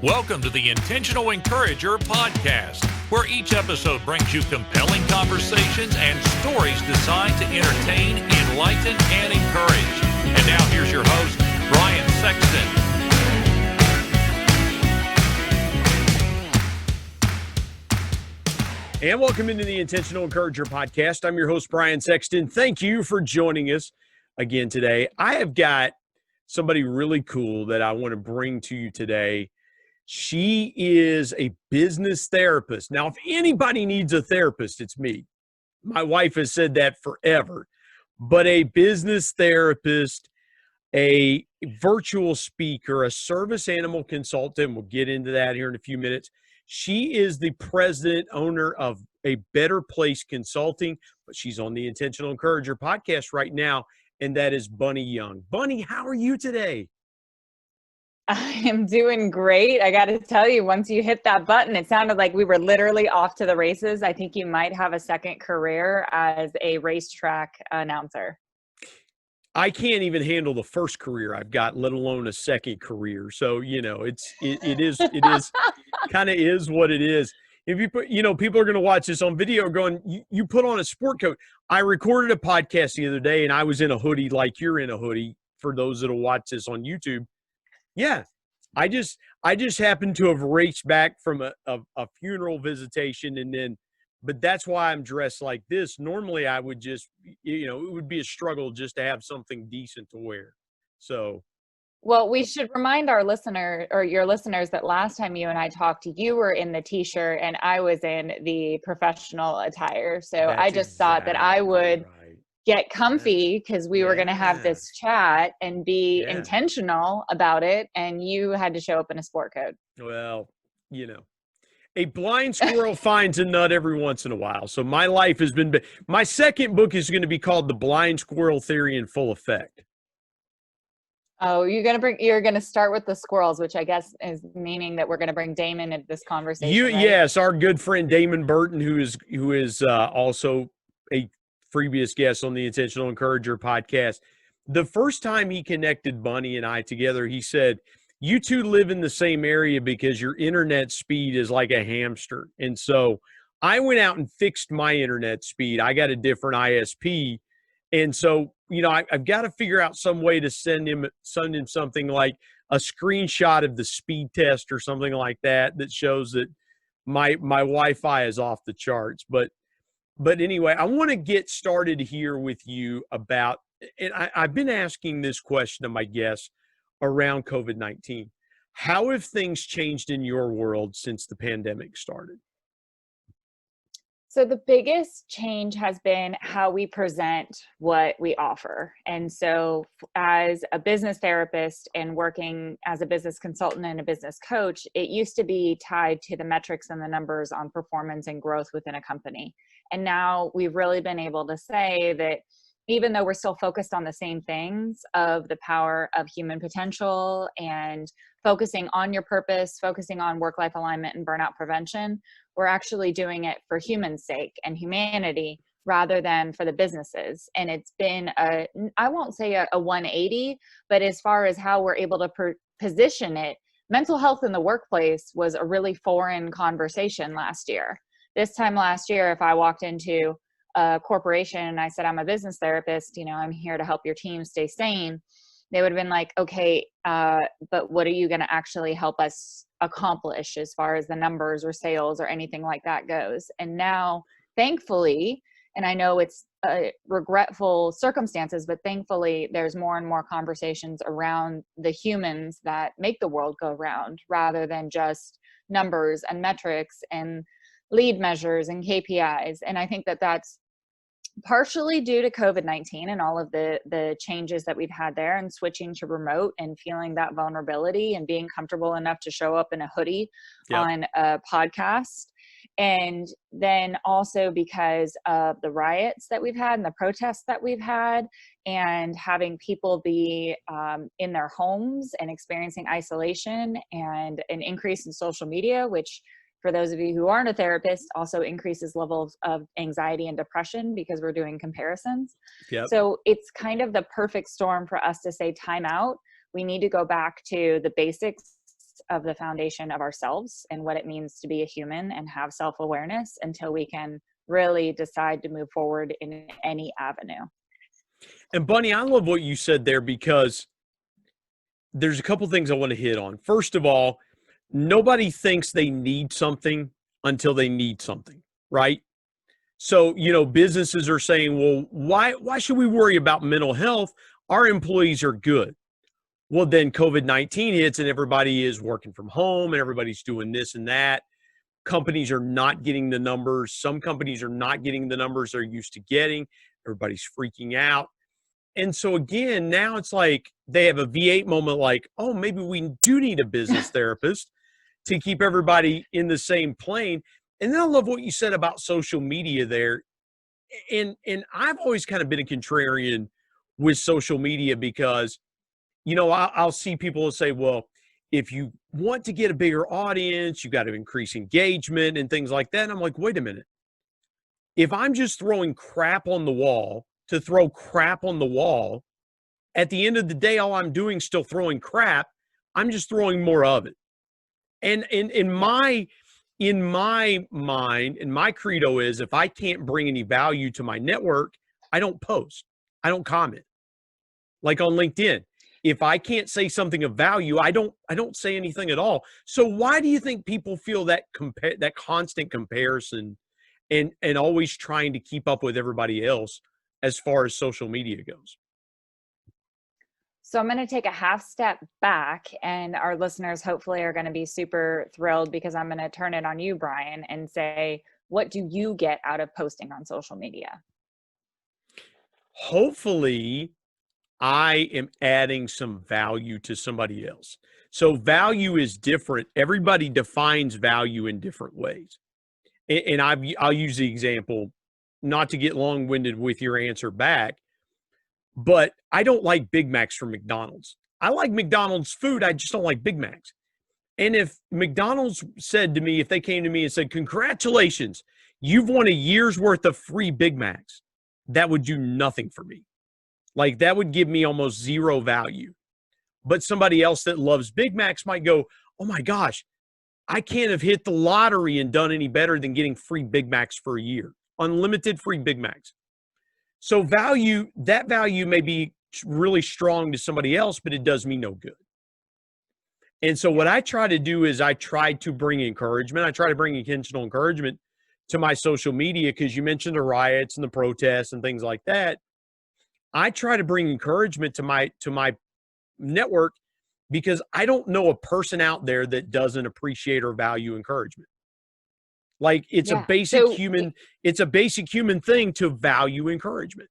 Welcome to the Intentional Encourager podcast, where each episode brings you compelling conversations and stories designed to entertain, enlighten, and encourage. And now here's your host, Brian Sexton. And welcome into the Intentional Encourager podcast. I'm your host, Brian Sexton. Thank you for joining us again today. I have got somebody really cool that I want to bring to you today. She is a business therapist. Now, if anybody needs a therapist, it's me. My wife has said that forever. But a business therapist, a virtual speaker, a service animal consultant, we'll get into that here in a few minutes. She is the president, owner of A Better Place Consulting, but she's on the Intentional Encourager podcast right now, and that is Bunny Young. Bunny, how are you today? I am doing great. I got to tell you, once you hit that button, it sounded like we were literally off to the races. I think you might have a second career as a racetrack announcer. I can't even handle the first career I've got, let alone a second career. So, it is kind of is what it is. If you put, people are going to watch this on video going, you put on a sport coat. I recorded a podcast the other day and I was in a hoodie like you're in a hoodie for those that'll watch this on YouTube. Yeah. I just happened to have raced back from a funeral visitation but that's why I'm dressed like this. Normally I would just, it would be a struggle just to have something decent to wear. So. Well, we should remind our listener or your listeners that last time you and I talked, you were in the t-shirt and I was in the professional attire. So I just thought that I would get comfy because we were going to have this chat and be intentional about it. And you had to show up in a sport coat. Well, a blind squirrel finds a nut every once in a while. So my life has been, my second book is going to be called The Blind Squirrel Theory in Full Effect. Oh, you're going to start with the squirrels, which I guess is meaning that we're going to bring Damon into this conversation. Right? Yes, our good friend Damon Burton, who is also a previous guest on the Intentional Encourager podcast. The first time he connected Bunny and I together, he said, you two live in the same area because your internet speed is like a hamster. And so I went out and fixed my internet speed. I got a different ISP. And so, I've got to figure out some way to send him something like a screenshot of the speed test or something like that shows that my Wi-Fi is off the charts. But anyway, I want to get started here with you about, and I've been asking this question to my guests around COVID-19. How have things changed in your world since the pandemic started? So the biggest change has been how we present what we offer. And so as a business therapist and working as a business consultant and a business coach, it used to be tied to the metrics and the numbers on performance and growth within a company. And now we've really been able to say that even though we're still focused on the same things of the power of human potential and focusing on your purpose, focusing on work-life alignment and burnout prevention, we're actually doing it for human's sake and humanity rather than for the businesses. And it's been I won't say a 180, but as far as how we're able to position it, mental health in the workplace was a really foreign conversation last year. This time last year, if I walked into a corporation and I said, I'm a business therapist, I'm here to help your team stay sane, they would have been like, okay, but what are you going to actually help us accomplish as far as the numbers or sales or anything like that goes? And now, thankfully, and I know it's regretful circumstances, but thankfully there's more and more conversations around the humans that make the world go round rather than just numbers and metrics and lead measures and KPIs. And I think that that's partially due to COVID-19 and all of the changes that we've had there and switching to remote and feeling that vulnerability and being comfortable enough to show up in a hoodie on a podcast. And then also because of the riots that we've had and the protests that we've had and having people be in their homes and experiencing isolation and an increase in social media, which for those of you who aren't a therapist, also increases levels of anxiety and depression because we're doing comparisons. So it's kind of the perfect storm for us to say time out. We need to go back to the basics of the foundation of ourselves and what it means to be a human and have self-awareness until we can really decide to move forward in any avenue. And Bunny, I love what you said there, because there's a couple things I want to hit on. First of all, nobody thinks they need something until they need something, right? So, businesses are saying, well, why should we worry about mental health? Our employees are good. Well, then COVID-19 hits and everybody is working from home and everybody's doing this and that. Companies are not getting the numbers. Some companies are not getting the numbers they're used to getting. Everybody's freaking out. And so again, now it's like they have a V8 moment, like, oh, maybe we do need a business therapist to keep everybody in the same plane. And then I love what you said about social media there. And I've always kind of been a contrarian with social media, because, I'll see people say, well, if you want to get a bigger audience, you got to increase engagement and things like that. And I'm like, wait a minute. If I'm just throwing crap on the wall to throw crap on the wall, at the end of the day, all I'm doing is still throwing crap. I'm just throwing more of it. And in my mind, and my credo is, if I can't bring any value to my network, I don't post. I don't comment. Like on LinkedIn, if I can't say something of value, I don't say anything at all. So why do you think people feel that constant comparison and always trying to keep up with everybody else as far as social media goes? So I'm going to take a half step back, and our listeners hopefully are going to be super thrilled, because I'm going to turn it on you, Brian, and say, what do you get out of posting on social media? Hopefully, I am adding some value to somebody else. So value is different. Everybody defines value in different ways. And I'll use the example, not to get long-winded with your answer back, but I don't like Big Macs from McDonald's. I like McDonald's food. I just don't like Big Macs. And if McDonald's said to me, if they came to me and said, congratulations, you've won a year's worth of free Big Macs, that would do nothing for me. Like, that would give me almost zero value. But somebody else that loves Big Macs might go, oh my gosh, I can't have hit the lottery and done any better than getting free Big Macs for a year. Unlimited free Big Macs. So that value may be really strong to somebody else, but it does me no good. And so what I try to do is I try to bring encouragement. I try to bring intentional encouragement to my social media, because you mentioned the riots and the protests and things like that. I try to bring encouragement to my network, because I don't know a person out there that doesn't appreciate or value encouragement. Like, it's a basic human thing to value encouragement.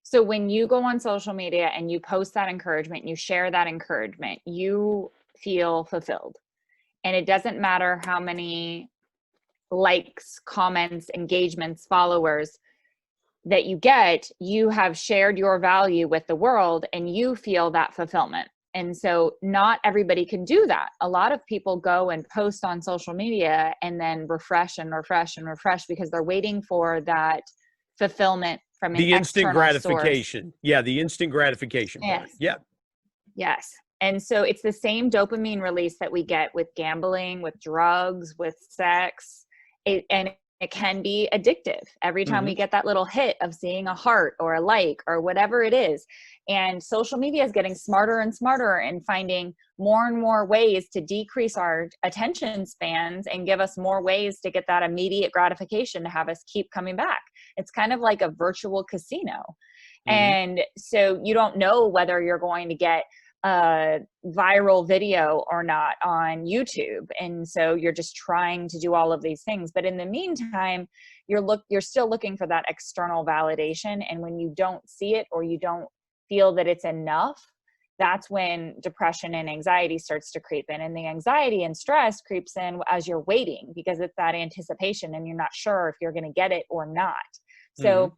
So when you go on social media and you post that encouragement, you share that encouragement, you feel fulfilled. And it doesn't matter how many likes, comments, engagements, followers that you get, you have shared your value with the world and you feel that fulfillment. And so not everybody can do that. A lot of people go and post on social media and then refresh and refresh and refresh, because they're waiting for that fulfillment from the instant gratification. Source. Yeah, the instant gratification. Yes. Yeah. Yes. And so it's the same dopamine release that we get with gambling, with drugs, with sex. And it can be addictive every time we get that little hit of seeing a heart or a like or whatever it is. And social media is getting smarter and smarter and finding more and more ways to decrease our attention spans and give us more ways to get that immediate gratification to have us keep coming back. It's kind of like a virtual casino. And so you don't know whether you're going to get a viral video or not on YouTube. And so you're just trying to do all of these things. But in the meantime, you're still looking for that external validation. And when you don't see it, or you don't feel that it's enough, that's when depression and anxiety starts to creep in. And the anxiety and stress creeps in as you're waiting, because it's that anticipation and you're not sure if you're going to get it or not. So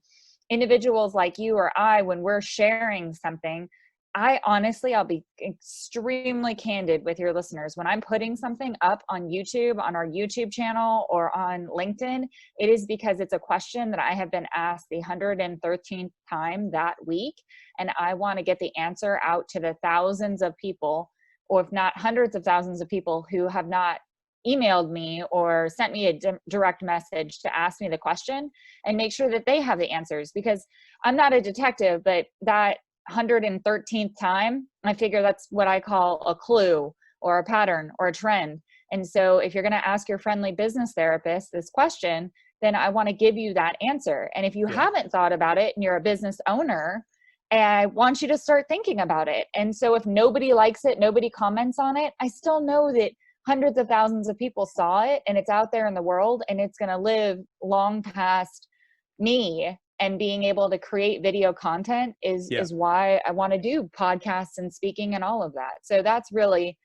individuals like you or I, when we're sharing something, I'll be extremely candid with your listeners. When I'm putting something up on YouTube, on our YouTube channel or on LinkedIn, it is because it's a question that I have been asked the 113th time that week. And I want to get the answer out to the thousands of people or if not hundreds of thousands of people who have not emailed me or sent me a direct message to ask me the question, and make sure that they have the answers. Because I'm not a detective, but that 113th time, I figure that's what I call a clue or a pattern or a trend. And so if you're going to ask your friendly business therapist this question, then I want to give you that answer. And if you haven't thought about it and you're a business owner, I want you to start thinking about it. And so if nobody likes it, nobody comments on it, I still know that hundreds of thousands of people saw it, and it's out there in the world, and it's going to live long past me. And being able to create video content is why I want to do podcasts and speaking and all of that. So that's really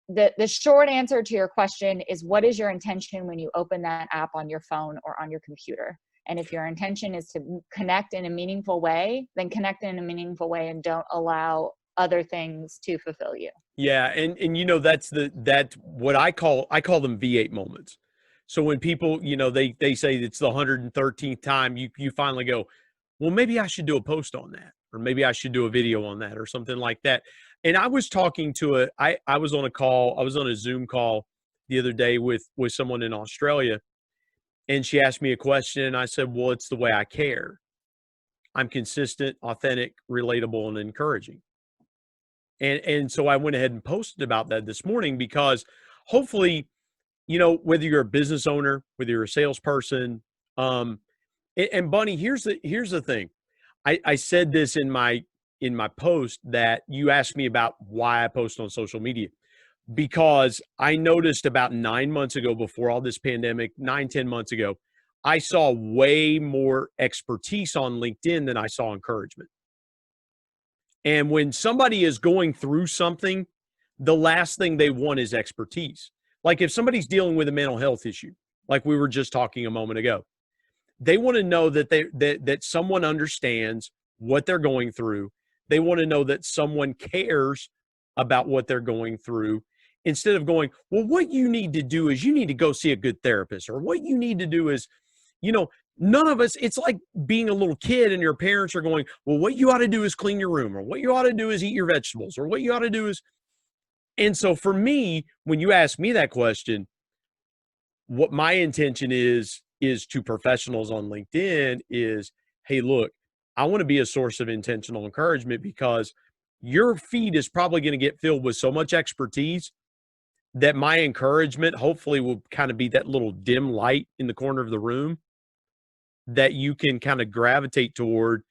the short answer to your question is, what is your intention when you open that app on your phone or on your computer? And if your intention is to connect in a meaningful way, then connect in a meaningful way and don't allow other things to fulfill you. Yeah. And you know, that's what I call them V8 moments. So when people, you know, they say it's the 113th time, you finally go, well, maybe I should do a post on that, or maybe I should do a video on that, or something like that. And I was talking to I was on a Zoom call the other day with someone in Australia, and she asked me a question, and I said, well, it's the way I care. I'm consistent, authentic, relatable, and encouraging. And so I went ahead and posted about that this morning, because hopefully, you know, whether you're a business owner, whether you're a salesperson, and Bunny, here's the thing. I said this in my post that you asked me about why I post on social media, because I noticed about 9 months ago, before all this pandemic, 9-10 months ago, I saw way more expertise on LinkedIn than I saw encouragement. And when somebody is going through something, the last thing they want is expertise. Like if somebody's dealing with a mental health issue, like we were just talking a moment ago, they want to know that that someone understands what they're going through. They want to know that someone cares about what they're going through, instead of going, well, what you need to do is you need to go see a good therapist, or what you need to do is, you know, none of us, it's like being a little kid and your parents are going, well, what you ought to do is clean your room, or what you ought to do is eat your vegetables, or what you ought to do is. And so for me, when you ask me that question, what my intention is to professionals on LinkedIn is, hey, look, I want to be a source of intentional encouragement, because your feed is probably going to get filled with so much expertise that my encouragement hopefully will kind of be that little dim light in the corner of the room that you can kind of gravitate toward,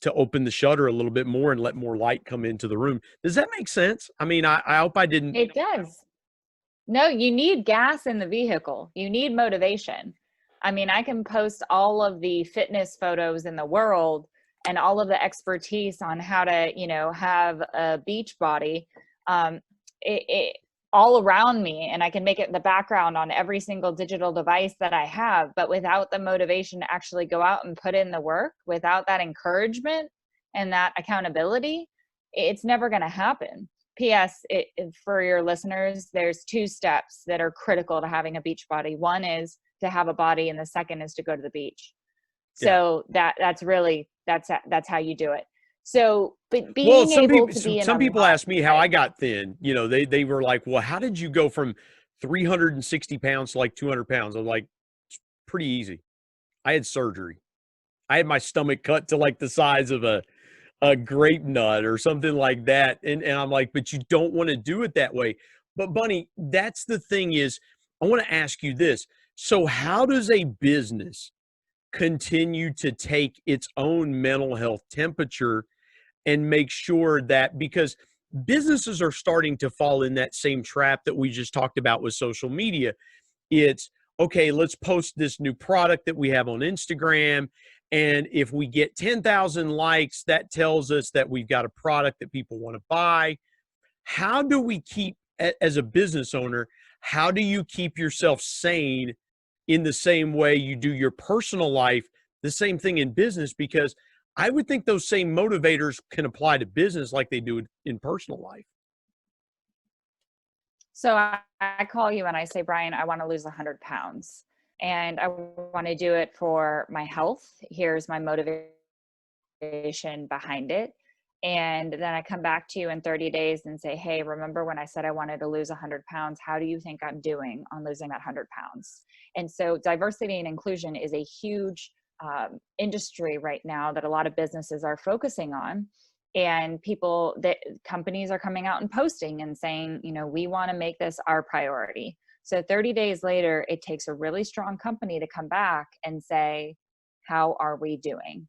to open the shutter a little bit more and let more light come into the room. Does that make sense? I mean, I hope I didn't. It does. No, you need gas in the vehicle. You need motivation. I mean, I can post all of the fitness photos in the world and all of the expertise on how to, you know, have a beach body, all around me, and I can make it the background on every single digital device that I have. But without the motivation to actually go out and put in the work, without that encouragement and that accountability, it's never going to happen. P.S. For your listeners, there's 2 steps that are critical to having a beach body. One is to have a body, and the second is to go to the beach. So that's how you do it. So, but being able to be some people ask me how I got thin. You know, they were like, well, how did you go from 360 pounds to like 200 pounds? I'm like, it's pretty easy. I had surgery. I had my stomach cut to like the size of a grape nut or something like that. And I'm like, but you don't want to do it that way. But Bunny, that's the thing is, I want to ask you this. So how does a business continue to take its own mental health temperature and make sure that, because businesses are starting to fall in that same trap that we just talked about with social media. It's, okay, let's post this new product that we have on Instagram. And if we get 10,000 likes, that tells us that we've got a product that people want to buy. How do we keep, as a business owner, how do you keep yourself sane in the same way you do your personal life, the same thing in business? Because I would think those same motivators can apply to business like they do in personal life. So I call you and I say, Brian, I want to lose 100 pounds and I want to do it for my health. Here's my motivation behind it. And then I come back to you in 30 days and say, hey, remember when I said I wanted to lose 100 pounds? How do you think I'm doing on losing that 100 pounds? And so diversity and inclusion is a huge industry right now that a lot of businesses are focusing on. And companies are coming out and posting and saying, we want to make this our priority. So 30 days later, it takes a really strong company to come back and say, how are we doing?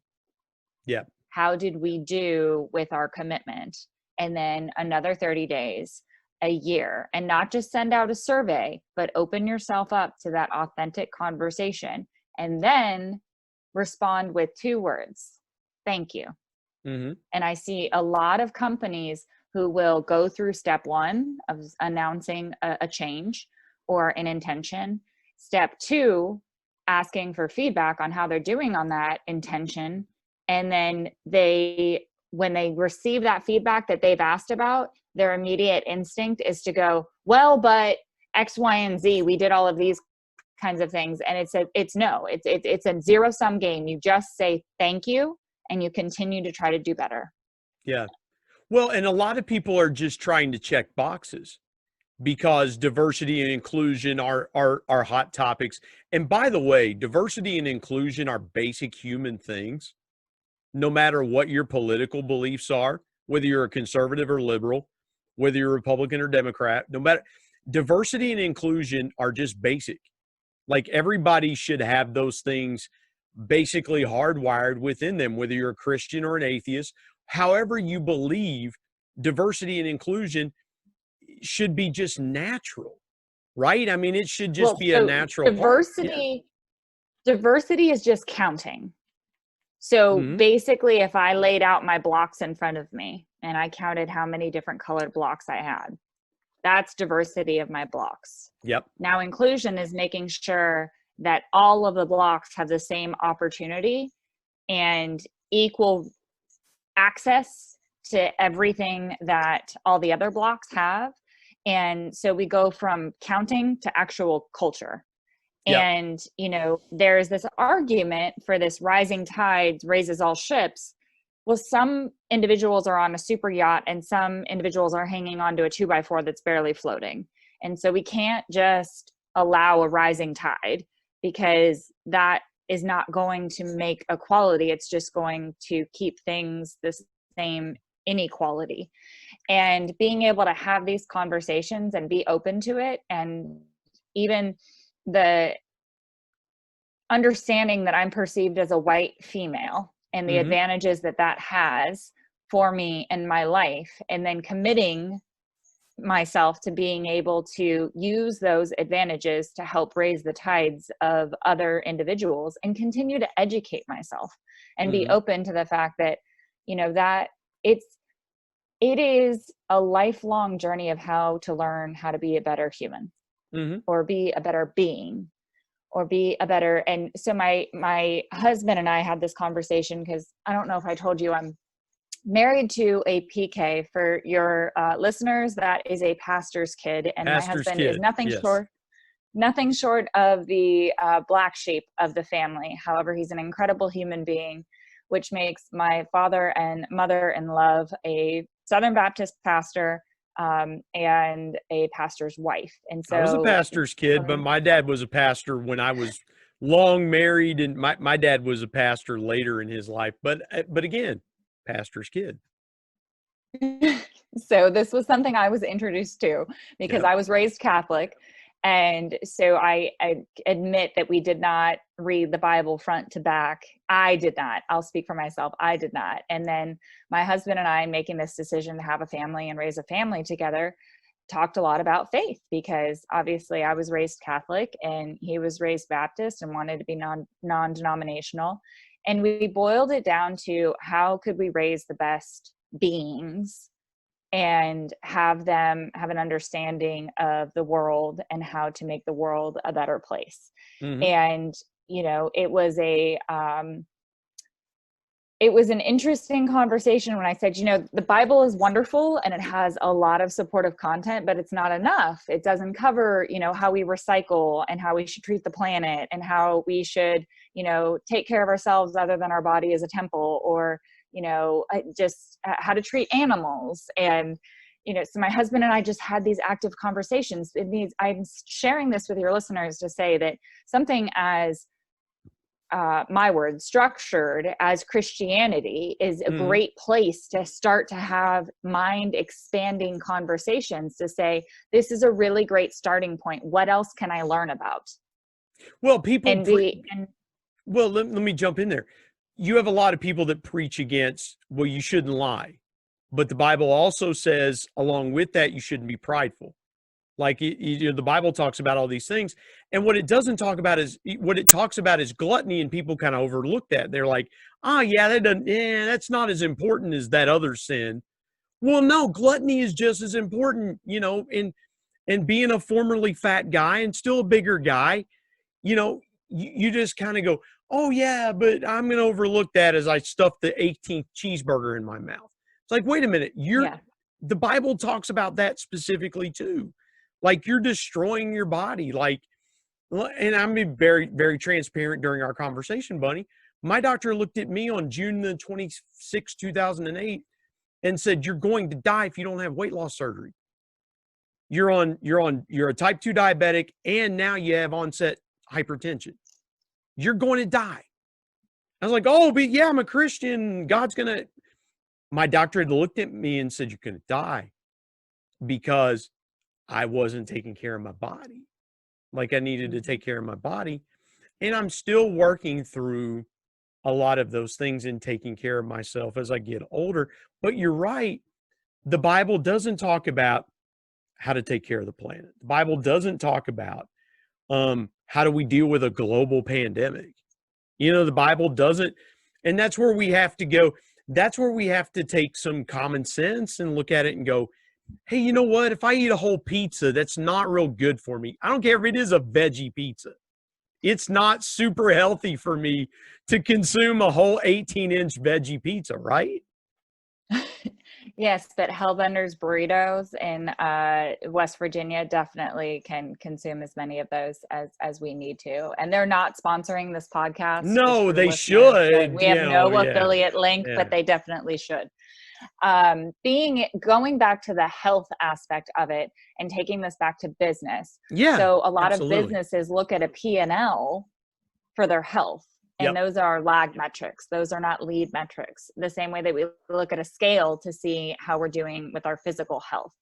Yeah. How did we do with our commitment? And then another 30 days, a year, and not just send out a survey, but open yourself up to that authentic conversation and then respond with 2 words: thank you. Mm-hmm. And I see a lot of companies who will go through step 1 of announcing a change or an intention. Step 2, asking for feedback on how they're doing on that intention. And then when they receive that feedback that they've asked about, their immediate instinct is to go, well, but X, Y, and Z, we did all of these kinds of things. And it's a zero-sum game. You just say thank you and you continue to try to do better. Yeah. Well, and a lot of people are just trying to check boxes because diversity and inclusion are hot topics. And by the way, diversity and inclusion are basic human things. No matter what your political beliefs are, whether you're a conservative or liberal, whether you're Republican or Democrat, no matter, diversity and inclusion are just basic. Like everybody should have those things basically hardwired within them, whether you're a Christian or an atheist. However you believe, diversity and inclusion should be just natural, right? I mean, it should just be a natural diversity. Diversity is just counting. So basically, if I laid out my blocks in front of me and I counted how many different colored blocks I had, that's diversity of my blocks. Yep. Now, inclusion is making sure that all of the blocks have the same opportunity and equal access to everything that all the other blocks have. And so we go from counting to actual culture. Yep. And, there's this argument for this rising tides raises all ships. Well, some individuals are on a super yacht and some individuals are hanging onto a 2x4 that's barely floating. And so we can't just allow a rising tide because that is not going to make equality. It's just going to keep things the same inequality. And being able to have these conversations and be open to it, and even the understanding that I'm perceived as a white female and the advantages that has for me in my life, and then committing myself to being able to use those advantages to help raise the tides of other individuals and continue to educate myself and be open to the fact that, that it is a lifelong journey of how to learn how to be a better human or be a better being or be a better. And so my husband and I had this conversation because I don't know if I told you I'm married to a PK. For your listeners, that is a pastor's kid, and my husband is nothing short of the black sheep of the family. However, he's an incredible human being, which makes my father and mother-in-law a Southern Baptist pastor and a pastor's wife. And so I was a pastor's kid, but my dad was a pastor when I was long married, and my dad was a pastor later in his life. But again, pastor's kid. So this was something I was introduced to because I was raised Catholic. And so I admit that we did not read the Bible front to back. I did not. I'll speak for myself. I did not. And then my husband and I, making this decision to have a family and raise a family together, talked a lot about faith, because obviously I was raised Catholic and he was raised Baptist and wanted to be non-denominational. And we boiled it down to how could we raise the best beings and have them have an understanding of the world and how to make the world a better place. And, it was an interesting conversation when I said, the Bible is wonderful and it has a lot of supportive content, but it's not enough. It doesn't cover, how we recycle and how we should treat the planet and how we should, take care of ourselves other than our body as a temple, or, just how to treat animals. And, so my husband and I just had these active conversations. I'm sharing this with your listeners to say that something as my word, structured as Christianity is a great place to start to have mind expanding conversations to say, this is a really great starting point. What else can I learn about? Well, let me jump in there. You have a lot of people that preach against, well, you shouldn't lie. But the Bible also says, along with that, you shouldn't be prideful. Like, the Bible talks about all these things. And what it doesn't talk about is, what it talks about is gluttony, and people kind of overlook that. They're like, that's not as important as that other sin. Well, no, gluttony is just as important, and being a formerly fat guy and still a bigger guy, you just kind of go, oh yeah, but I'm going to overlook that as I stuff the 18th cheeseburger in my mouth. It's like, wait a minute, the Bible talks about that specifically too. Like, you're destroying your body. Like, and I'm being very, very transparent during our conversation, Bunny. My doctor looked at me on June the 26th, 2008 and said, you're going to die if you don't have weight loss surgery. You're a type 2 diabetic, and now you have onset hypertension. You're going to die. I was like, oh, but yeah, I'm a Christian. My doctor had looked at me and said, you're going to die because I wasn't taking care of my body. Like, I needed to take care of my body. And I'm still working through a lot of those things and taking care of myself as I get older. But you're right. The Bible doesn't talk about how to take care of the planet. The Bible doesn't talk about how do we deal with a global pandemic. The Bible doesn't. And that's where we have to go. That's where we have to take some common sense and look at it and go, hey, you know what? If I eat a whole pizza, that's not real good for me. I don't care if it is a veggie pizza. It's not super healthy for me to consume a whole 18-inch veggie pizza, right? Yes, but Hellbender's Burritos in West Virginia definitely can consume as many of those as we need to. And they're not sponsoring this podcast. No, they should. We have no affiliate link, but they definitely should. Going back to the health aspect of it and taking this back to business. Yeah. So a lot of businesses look at a P&L for their health. And those are lag metrics. Those are not lead metrics. The same way that we look at a scale to see how we're doing with our physical health.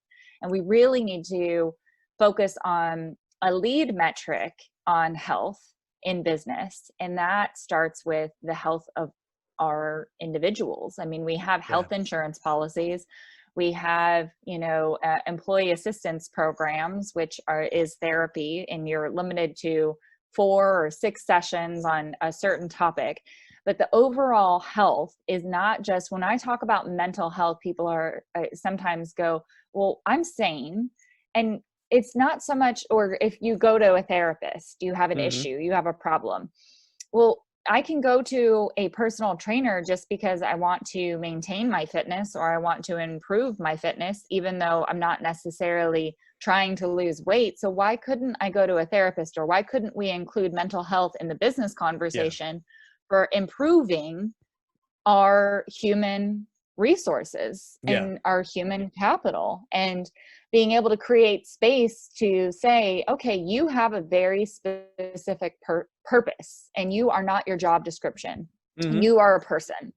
And we really need to focus on a lead metric on health in business. And that starts with the health of our individuals. I mean, we have health insurance policies. We have, employee assistance programs, which is therapy, and you're limited to 4 or 6 sessions on a certain topic. But the overall health is not just, when I talk about mental health, people are sometimes go, well, I'm sane. And it's not so much, or if you go to a therapist, you have an issue, you have a problem. Well, I can go to a personal trainer just because I want to maintain my fitness or I want to improve my fitness, even though I'm not necessarily trying to lose weight. So why couldn't I go to a therapist, or why couldn't we include mental health in the business conversation for improving our human resources and our human capital, and being able to create space to say, okay, you have a very specific purpose, and you are not your job description. You are a person.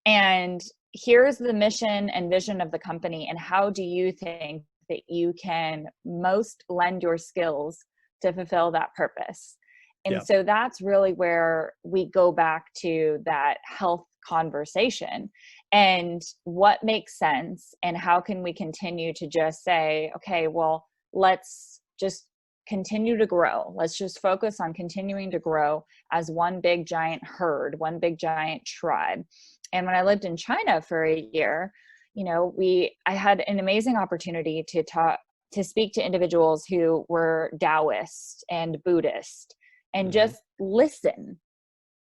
And here's the mission and vision of the company. And how do you think that you can most lend your skills to fulfill that purpose? And so that's really where we go back to that health conversation and what makes sense, and how can we continue to just say, okay, well, let's just continue to grow. Let's just focus on continuing to grow as one big giant herd, one big giant tribe. And when I lived in China for a year, I had an amazing opportunity to speak to individuals who were Taoist and Buddhist, and just listen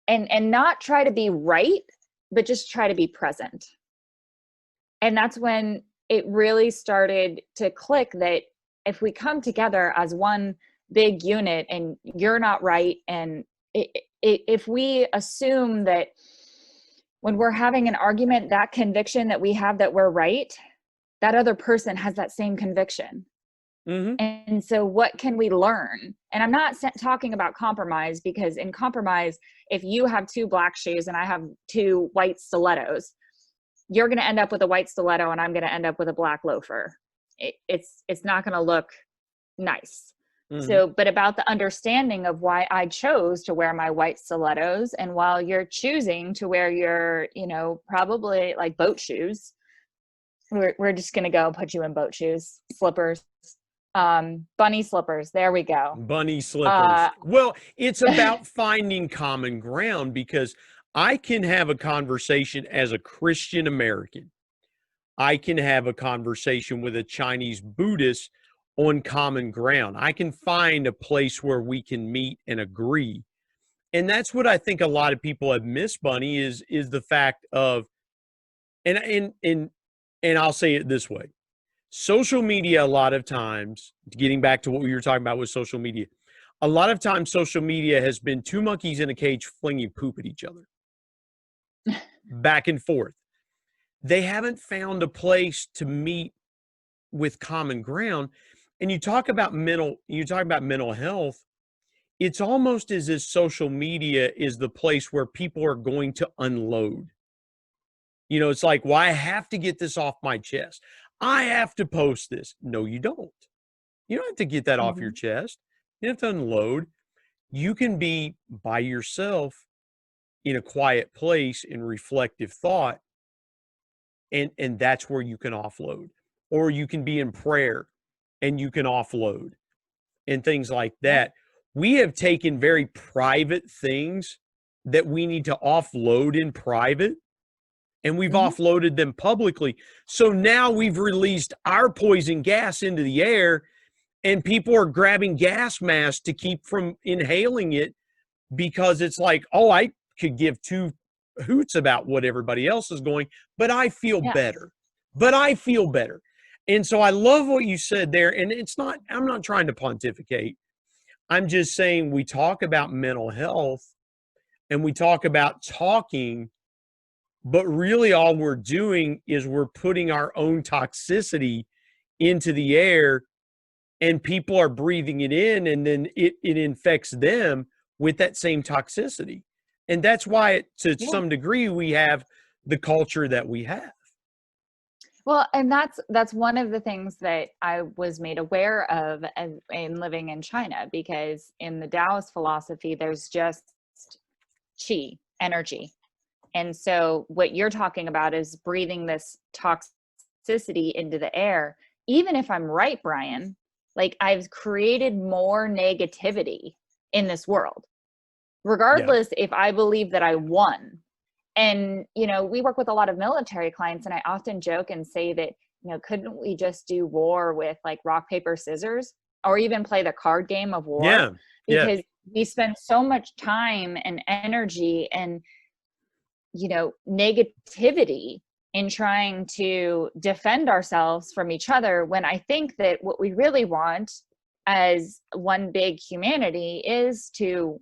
and not try to be right, but just try to be present. And that's when it really started to click that if we come together as one big unit, and you're not right, and if we assume that when we're having an argument, that conviction that we have that we're right, that other person has that same conviction. Mm-hmm. And so what can we learn? And I'm not talking about compromise, because in compromise, if you have 2 black shoes and I have 2 white stilettos, you're going to end up with a white stiletto and I'm going to end up with a black loafer. It's not going to look nice. Mm-hmm. So, but about the understanding of why I chose to wear my white stilettos, and while you're choosing to wear your, probably like boat shoes, we're just going to go put you in boat shoes, slippers, bunny slippers. There we go. Bunny slippers. Well, it's about finding common ground, because I can have a conversation as a Christian American. I can have a conversation with a Chinese Buddhist on common ground. I can find a place where we can meet and agree. And that's what I think a lot of people have missed, Bunny, is the fact of, and I'll say it this way. Social media, a lot of times, getting back to what we were talking about with social media, a lot of times social media has been 2 monkeys in a cage flinging poop at each other, back and forth. They haven't found a place to meet with common ground. And you talk about mental health. It's almost as if social media is the place where people are going to unload. It's like, well, I have to get this off my chest. I have to post this. No, you don't. You don't have to get that off your chest. You have to unload. You can be by yourself in a quiet place in reflective thought, and that's where you can offload. Or you can be in prayer and you can offload and things like that. We have taken very private things that we need to offload in private, and we've offloaded them publicly. So now we've released our poison gas into the air, and people are grabbing gas masks to keep from inhaling it, because it's like, oh, I could give 2 hoots about what everybody else is going, but I feel better. And so I love what you said there. And I'm not trying to pontificate. I'm just saying, we talk about mental health and we talk about talking, but really all we're doing is we're putting our own toxicity into the air, and people are breathing it in, and then it infects them with that same toxicity. And that's why, to some degree, we have the culture that we have. Well, and that's one of the things that I was made aware of in living in China, because in the Taoist philosophy, there's just qi, energy. And so what you're talking about is breathing this toxicity into the air. Even if I'm right, Brian, like, I've created more negativity in this world, regardless if I believe that I won. And, we work with a lot of military clients, and I often joke and say that, couldn't we just do war with like rock, paper, scissors, or even play the card game of war? Yeah. Because we spend so much time and energy and, negativity in trying to defend ourselves from each other, when I think that what we really want as one big humanity is to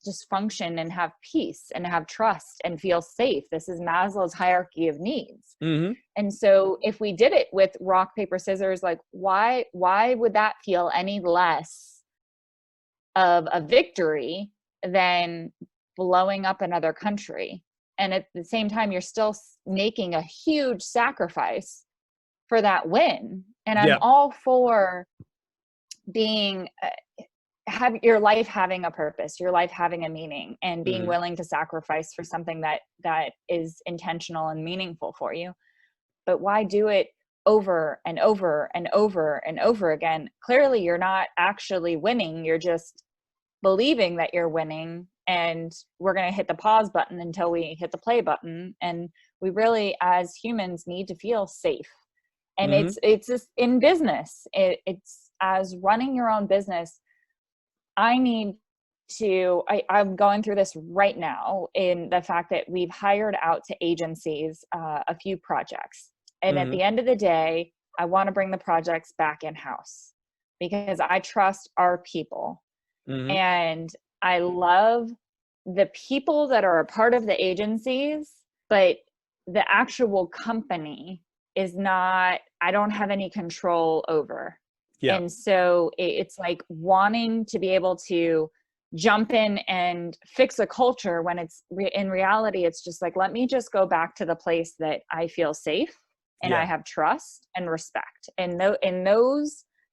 just function and have peace and have trust and feel safe. This is Maslow's hierarchy of needs. Mm-hmm. And so if we did it with rock, paper, scissors, like, why would that feel any less of a victory than blowing up another country? And at the same time, you're still making a huge sacrifice for that win. And I'm all for being have your life having a purpose, your life having a meaning, and being willing to sacrifice for something that is intentional and meaningful for you. But why do it over and over and over and over again? Clearly you're not actually winning. You're just believing that you're winning, and we're going to hit the pause button until we hit the play button. And we really, as humans, need to feel safe. And it's just in business. It's as running your own business. I'm going through this right now, in the fact that we've hired out to agencies a few projects. And at the end of the day, I want to bring the projects back in-house, because I trust our people. And I love the people that are a part of the agencies, but the actual company is not, I don't have any control over. Yeah. And so it's like wanting to be able to jump in and fix a culture when it's in reality, it's just like, let me just go back to the place that I feel safe and I have trust and respect. And in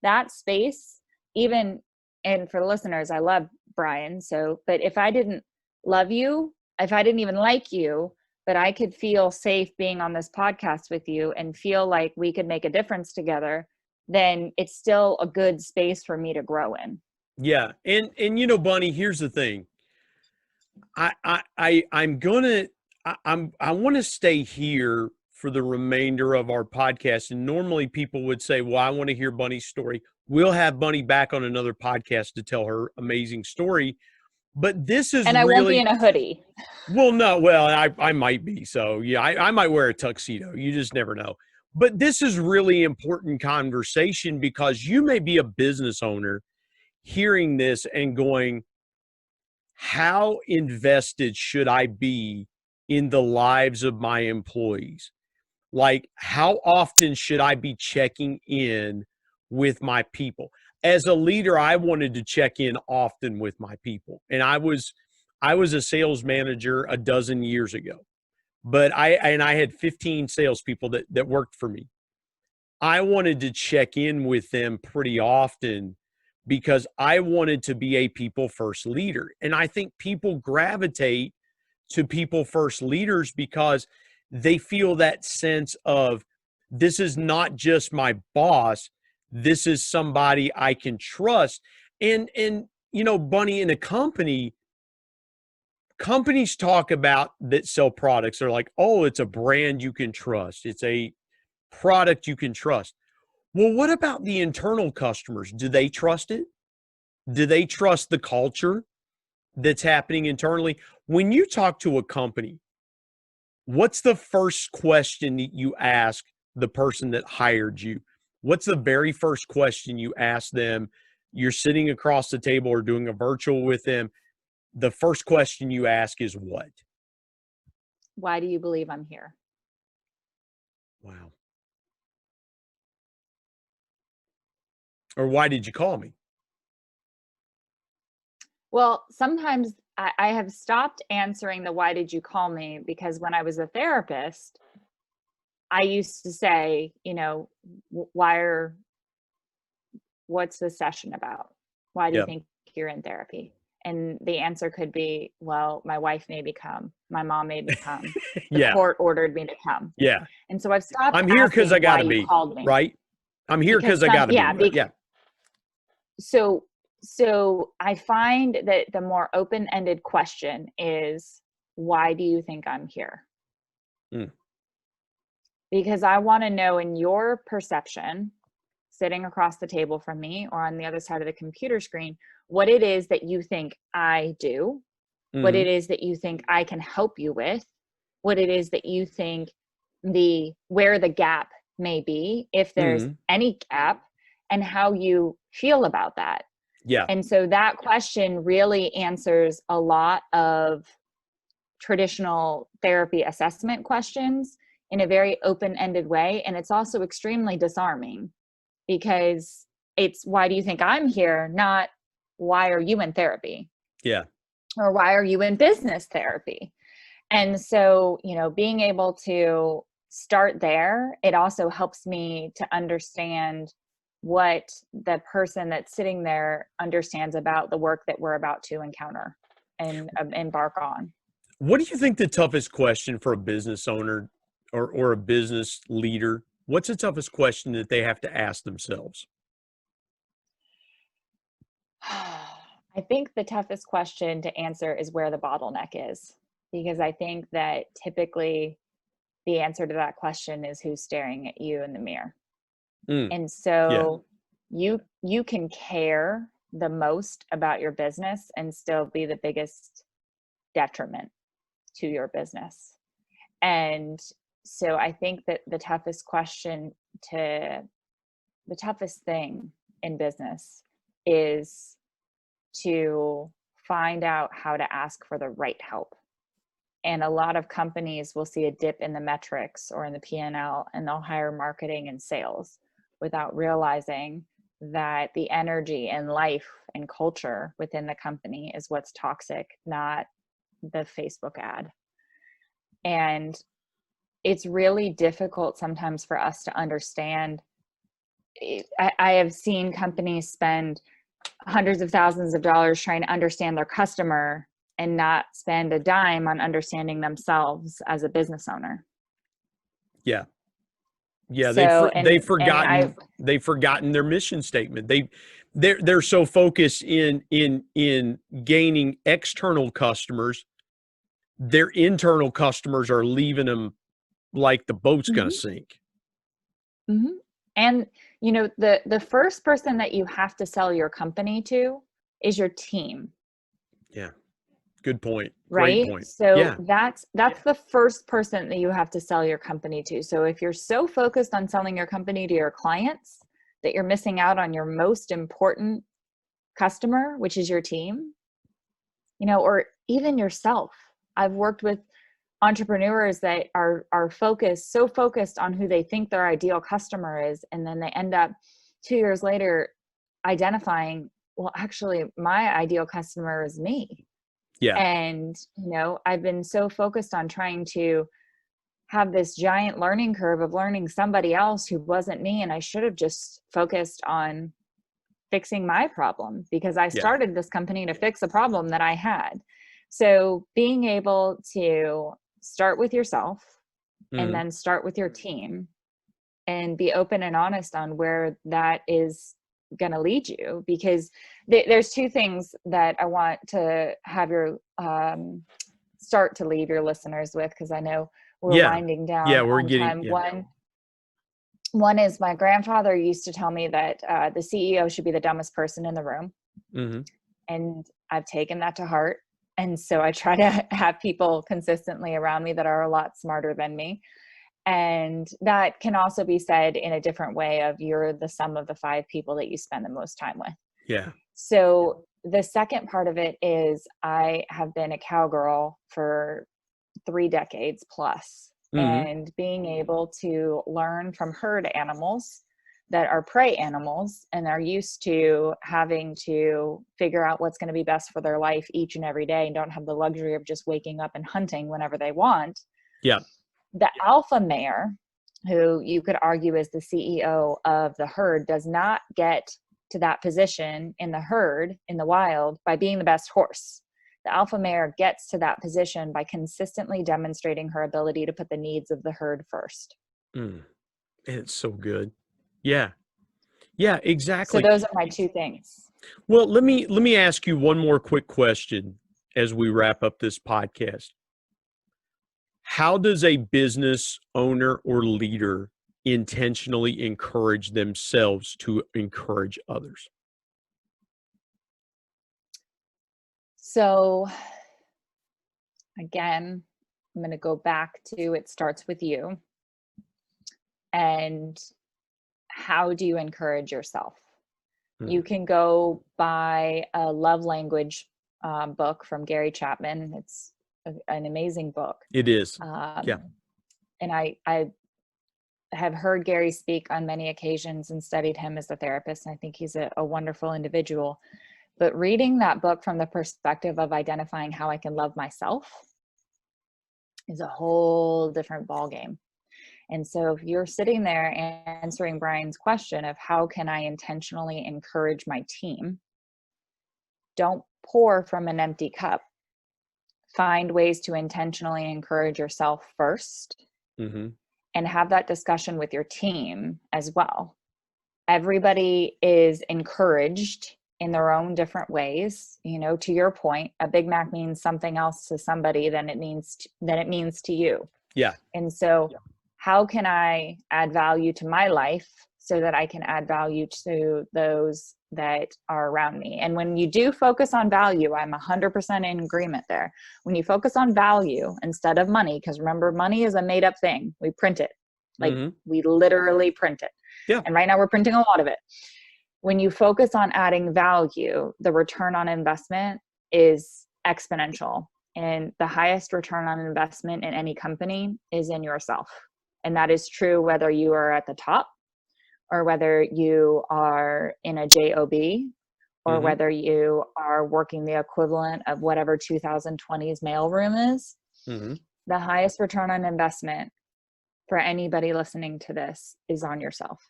that space, even, and for the listeners, I love Brian. So, but if I didn't love you, if I didn't even like you, but I could feel safe being on this podcast with you and feel like we could make a difference together, then it's still a good space for me to grow in. Yeah. And you know, Bunny, here's the thing. I want to stay here for the remainder of our podcast. And normally people would say, well, I want to hear Bunny's story. We'll have Bunny back on another podcast to tell her amazing story. But this is and I won't be in a hoodie. Well, no, well, I might be. So yeah, I might wear a tuxedo. You just never know. But this is really important conversation because you may be a business owner hearing this and going, how invested should I be in the lives of my employees? Like, how often should I be checking in with my people? As a leader, I wanted to check in often with my people. And I was a sales manager a dozen years ago, but I had 15 salespeople that worked for me. I wanted to check in with them pretty often because I wanted to be a people first leader. And I think people gravitate to people first leaders because they feel that sense of, this is not just my boss, this is somebody I can trust. And you know, Bunny, in a company, companies talk about that sell products. They're like, oh, it's a brand you can trust. It's a product you can trust. Well, what about the internal customers? Do they trust it? Do they trust the culture that's happening internally? When you talk to a company, what's the first question that you ask the person that hired you? What's the very first question you ask them? You're sitting across the table or doing a virtual with them. The first question you ask is what? Why do you believe I'm here? Wow. Or why did you call me? Well, sometimes I have stopped answering the why did you call me, because when I was a therapist, I used to say, you know, what's the session about? Why do you think you're in therapy? And the answer could be, well, my wife made me come. My mom made me come. The court ordered me to come. Yeah. And so I've stopped. I'm here because I got to be. Called me. Right. I'm here because I got to be. Yeah. So I find that the more open-ended question is, why do you think I'm here? Because I want to know, in your perception, sitting across the table from me or on the other side of the computer screen, what it is that you think I do, what it is that you think I can help you with, what it is that you think where the gap may be, if there's any gap, and how you feel about that. Yeah. And so that question really answers a lot of traditional therapy assessment questions in a very open-ended way. And it's also extremely disarming, because it's, why do you think I'm here? Not, why are you in therapy? Yeah. Or why are you in business therapy? And so, you know, being able to start there, it also helps me to understand what the person that's sitting there understands about the work that we're about to encounter and embark on. What do you think the toughest question for a business owner or a business leader? What's the toughest question that they have to ask themselves? I think the toughest question to answer is where the bottleneck is, because I think that typically the answer to that question is who's staring at you in the mirror. And so you can care the most about your business and still be the biggest detriment to your business. And so I think that the toughest thing in business is to find out how to ask for the right help. And a lot of companies will see a dip in the metrics or in the P&L, and they'll hire marketing and sales without realizing that the energy and life and culture within the company is what's toxic, not the Facebook ad. And it's really difficult sometimes for us to understand. I have seen companies spend hundreds of thousands of dollars trying to understand their customer and not spend a dime on understanding themselves as a business owner. Yeah. Yeah. So, they've forgotten their mission statement. They're so focused in gaining external customers. Their internal customers are leaving them like the boat's going to sink. Mm-hmm. And, you know, the first person that you have to sell your company to is your team. Yeah. Good point. Right. Great point. So yeah. that's the first person that you have to sell your company to. So if you're so focused on selling your company to your clients that you're missing out on your most important customer, which is your team, you know, or even yourself. I've worked with entrepreneurs that are so focused on who they think their ideal customer is. And then they end up 2 years later identifying, well, actually my ideal customer is me. Yeah. And, you know, I've been so focused on trying to have this giant learning curve of learning somebody else who wasn't me. And I should have just focused on fixing my problem, because I started this company to fix a problem that I had. So being able to start with yourself and then start with your team and be open and honest on where that is going to lead you, because there's two things that I want to have your start to leave your listeners with, because I know we're winding down. Yeah, we're getting time. One is, my grandfather used to tell me that the CEO should be the dumbest person in the room. And I've taken that to heart. And so I try to have people consistently around me that are a lot smarter than me. And that can also be said in a different way of, you're the sum of the 5 people that you spend the most time with. Yeah. So the second part of it is, I have been a cowgirl for 3 decades plus. And being able to learn from herd animals that are prey animals and are used to having to figure out what's going to be best for their life each and every day, and don't have the luxury of just waking up and hunting whenever they want. Yeah. The alpha mare, who you could argue is the CEO of the herd, does not get to that position in the herd, in the wild, by being the best horse. The alpha mare gets to that position by consistently demonstrating her ability to put the needs of the herd first. And it's so good. Yeah. Yeah, exactly. So those are my 2 things. Well, let me ask you one more quick question as we wrap up this podcast. How does a business owner or leader intentionally encourage themselves to encourage others? So again, I'm going to go back to, it starts with you. And how do you encourage yourself? You can go buy a love language book from Gary Chapman. It's an amazing book. It is. And I have heard Gary speak on many occasions and studied him as a therapist. And I think he's a wonderful individual. But reading that book from the perspective of identifying how I can love myself is a whole different ballgame. And so if you're sitting there answering Brian's question of how can I intentionally encourage my team, don't pour from an empty cup. Find ways to intentionally encourage yourself first, and have that discussion with your team as well. Everybody is encouraged in their own different ways. You know, to your point, a Big Mac means something else to somebody than it means to you. Yeah. And so how can I add value to my life so that I can add value to those that are around me? And when you do focus on value, I'm 100% in agreement there. When you focus on value instead of money, because remember, money is a made up thing. We print it. Like we literally print it. Yeah. And right now we're printing a lot of it. When you focus on adding value, the return on investment is exponential. And the highest return on investment in any company is in yourself. And that is true whether you are at the top or whether you are in a JOB or whether you are working the equivalent of whatever 2020's mailroom is. The highest return on investment for anybody listening to this is on yourself.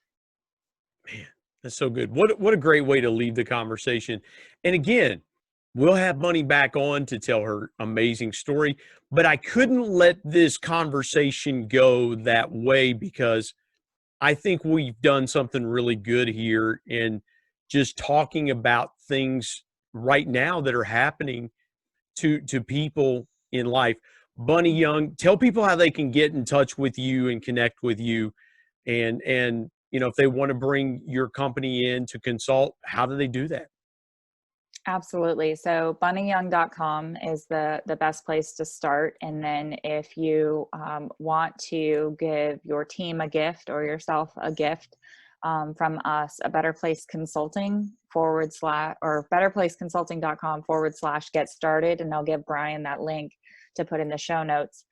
Man, that's so good. What a great way to leave the conversation. And again, we'll have Bunny back on to tell her amazing story, but I couldn't let this conversation go that way because I think we've done something really good here in just talking about things right now that are happening to people in life. Bunny Young, tell people how they can get in touch with you and connect with you, and if they want to bring your company in to consult, how do they do that? Absolutely. So bunnyyoung.com is the best place to start. And then if you want to give your team a gift or yourself a gift from us, a Better Place Consulting or betterplaceconsulting.com/get started. And I'll give Brian that link to put in the show notes,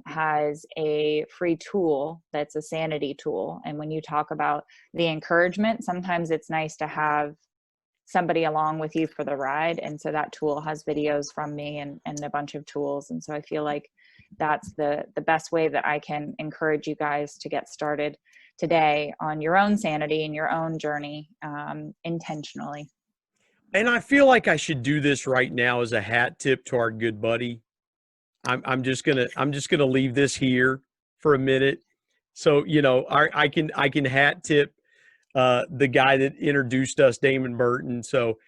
has a free tool that's a sanity tool. And when you talk about the encouragement, sometimes it's nice to have somebody along with you for the ride. And so that tool has videos from me and a bunch of tools. And so I feel like that's the best way that I can encourage you guys to get started today on your own sanity and your own journey intentionally. And I feel like I should do this right now as a hat tip to our good buddy. I'm just gonna leave this here for a minute. So, I can hat tip the guy that introduced us, Damon Burton. So,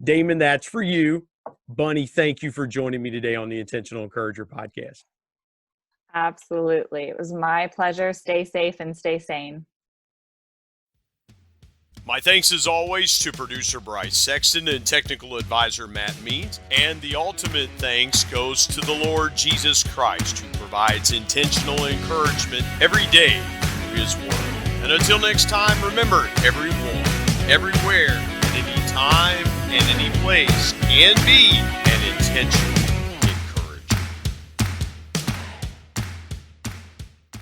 Damon, that's for you. Bunny, thank you for joining me today on the Intentional Encourager podcast. Absolutely. It was my pleasure. Stay safe and stay sane. My thanks as always to producer Bryce Sexton and technical advisor Matt Means. And the ultimate thanks goes to the Lord Jesus Christ, who provides intentional encouragement every day through His Word. And until next time, remember, everyone, everywhere, at any time, and any place can be an intentional